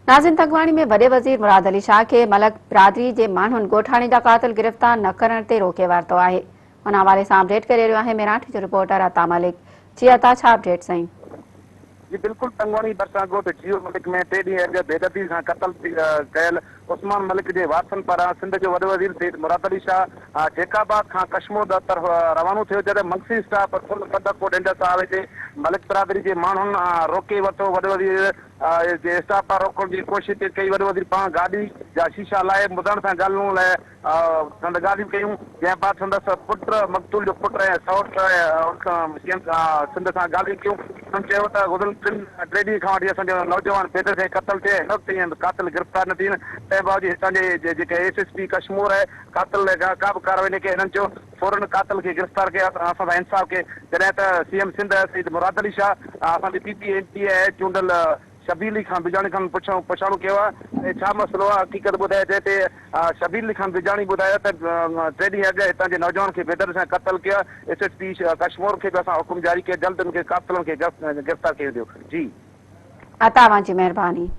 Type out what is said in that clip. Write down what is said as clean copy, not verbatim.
नाज़िन तंगवाणी में वॾे वज़ीर मुराद अली शाह के मलक बिरादरी जे माण्हुनि ॻोठाणी जा क़ातिल गिरफ़्तार न करण ते रोके वरितो आहे। उन हवाले सां अपडेट करे रहियो आहे मेराठी जो रिपोर्टर अता मलिक। जी अता, छा अपडेट साईं? जी बिल्कुल, तंगवाणी बरसां ॻोठ जियो मलिक में 3 ॾींहं अॻु बेदर्दी सां क़त्ल कयल उस्मान मलिक जे वारसनि पारां सिंध जो वॾो वज़ीर सैयद मुराद अली शाह जेकाबाद खां कश्मीर तरफ़ रवानो थियो, जॾहिं मक्सी स्टाफ फुल पदको ॾंड सां वेठे मलिक बिरादरी जे माण्हुनि रोके वरितो। वॾो वज़ीर जे स्टाफ पारां रोकण जी कोशिश कई। वॾो वज़ीर पाण गाॾी जा शीशा लाइ ॿुधण सां ॻाल्हाइण लाइ संद ॻाल्हियूं कयूं, जंहिं बाद संदसि पुट मक़तूल जो पुट ऐं सौट सिंध सां ॻाल्हियूं कयूं। हुननि चयो त गुज़िरियल 3 ॾींहं खां वठी असांजो नौजवान बेदर खे क़त्ल थिए, हिन वक़्तु ताईं क़ातिल गिरफ़्तार न थी आहिनि। तंहिं बावजूद हितां जे जेके SSP कश्मीर आहे क़ातिल का बि कार्रवाई न कई। हिननि चयो फौरन क़ातिल खे गिरफ़्तार कया, असां सां इंसाफ़ कये। जॾहिं त CM सिंध सैयद मुराद अली शाह असांजे PPNP चूंडल शबीर खान बिजाणी खान पुछाणो कयो आहे छा मसइलो आहे, हक़ीक़त ॿुधाए। जंहिं ते शबीर खान बिजाणी ॿुधायो त 3 ॾींहं अॻु हितां जे नौजवान खे बेदर सां क़त्ल कयो। SSP कश्मीर खे बि असां हुकुम जारी कयो, जल्द उनखे क़ातिलनि खे गिरफ़्तार कयो। जी अता, जी मेहरबानी।